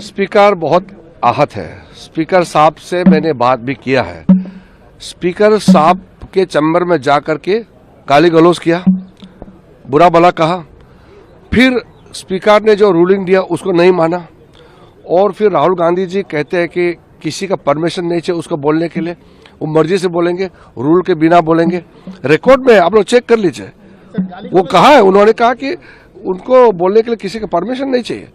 Speaker बहुत आहत है। स्पीकर साहब से मैंने बात भी किया है। स्पीकर साहब के चैम्बर में जाकर के गाली गलौज किया, बुरा भला कहा। फिर स्पीकर ने जो रूलिंग दिया उसको नहीं माना और फिर राहुल गांधी जी कहते हैं कि किसी का परमिशन नहीं चाहिए उसको बोलने के लिए, वो मर्जी से बोलेंगे, रूल के बिना बोलेंगे। रिकॉर्ड में आप लोग चेक कर लीजिए, वो कहा है, उन्होंने कहा कि उनको बोलने के लिए किसी का परमिशन नहीं चाहिए।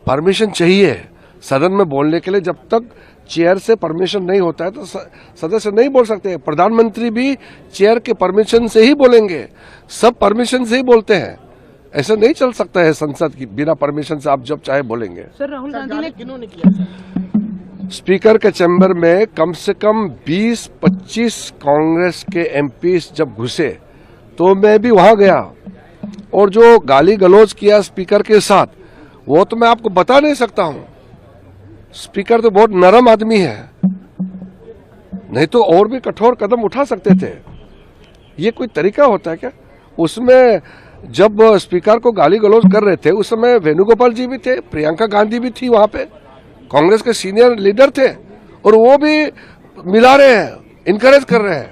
परमिशन चाहिए सदन में बोलने के लिए। जब तक चेयर से परमिशन नहीं होता है तो सदस्य नहीं बोल सकते। प्रधानमंत्री भी चेयर के परमिशन से ही बोलेंगे, सब परमिशन से ही बोलते हैं। ऐसा नहीं चल सकता है संसद की बिना परमिशन से आप जब चाहे बोलेंगे। सर राहुल गांधी ने किन्होंने किया सर? स्पीकर के चैम्बर में कम से कम 20-25 कांग्रेस के एमपीज जब घुसे तो मैं भी वहां गया और जो गाली गलौज किया स्पीकर के साथ वो तो मैं आपको बता नहीं सकता हूं। स्पीकर तो बहुत नरम आदमी है, नहीं तो और भी कठोर कदम उठा सकते थे। ये कोई तरीका होता है क्या? उसमें जब स्पीकर को गाली गलौज कर रहे थे उस समय वेणुगोपाल जी भी थे, प्रियंका गांधी भी थी वहां पे, कांग्रेस के सीनियर लीडर थे और वो भी मिला रहे हैं, इनकरेज कर रहे हैं।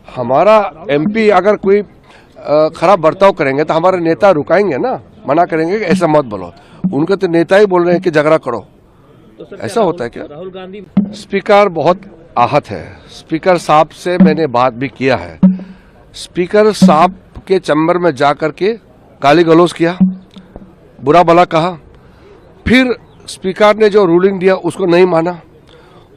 हमारा एमपी अगर कोई खराब बर्ताव करेंगे तो हमारे नेता रुकाएंगे ना, मना करेंगे कि ऐसा मत बोलो। उनके तो नेता ही बोल रहे हैं कि झगड़ा करो। तो ऐसा होता है क्या? राहुल गांधी स्पीकर बहुत आहत है। स्पीकर साहब से मैंने बात भी किया है। स्पीकर साहब के चैम्बर में जाकर के गाली गलौज किया, बुरा भला कहा। फिर स्पीकर ने जो रूलिंग दिया उसको नहीं माना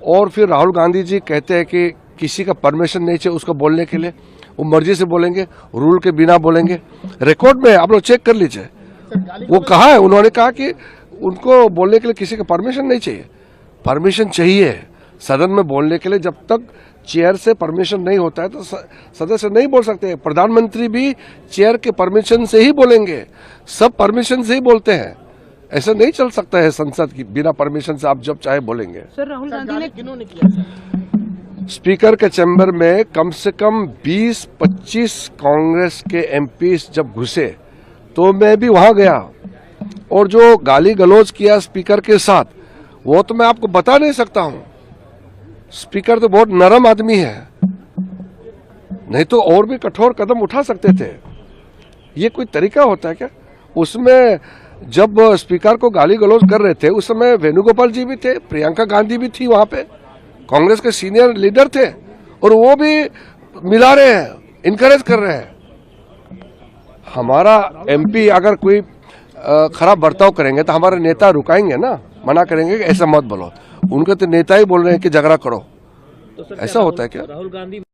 और फिर राहुल गांधी जी कहते हैं कि किसी का परमिशन नहीं चाहिए उसको बोलने के लिए, वो मर्जी से बोलेंगे, रूल के बिना बोलेंगे। रिकॉर्ड में आप लोग चेक कर लीजिए, वो कहा है, उन्होंने कहा कि उनको बोलने के लिए किसी का परमिशन नहीं चाहिए। परमिशन चाहिए सदन में बोलने के लिए। जब तक चेयर से परमिशन नहीं होता है तो सदस्य नहीं बोल सकते। प्रधानमंत्री भी चेयर के परमिशन से ही बोलेंगे, सब परमिशन से ही बोलते हैं। ऐसा नहीं चल सकता है संसद की बिना परमिशन से आप जब चाहे बोलेंगे। सर राहुल गांधी ने किन्होंने किया सर? स्पीकर के चैम्बर में कम से कम 20-25 कांग्रेस के एमपीज जब घुसे तो मैं भी वहां गया और जो गाली गलौज किया स्पीकर के साथ वो तो मैं आपको बता नहीं सकता हूं। स्पीकर तो बहुत नरम आदमी है, नहीं तो और भी कठोर कदम उठा सकते थे। ये कोई तरीका होता है क्या? उसमें जब स्पीकर को गाली गलौज कर रहे थे उस समय वेणुगोपाल जी भी थे, प्रियंका गांधी भी थी वहां पे, कांग्रेस के सीनियर लीडर थे और वो भी मिला रहे हैं, इनकरेज कर रहे हैं। हमारा एमपी अगर कोई खराब बर्ताव करेंगे तो हमारे नेता रुकाएंगे ना, मना करेंगे कि ऐसा मत बोलो। उनके तो नेता ही बोल रहे हैं कि झगड़ा करो। तो ऐसा होता है क्या? राहुल गांधी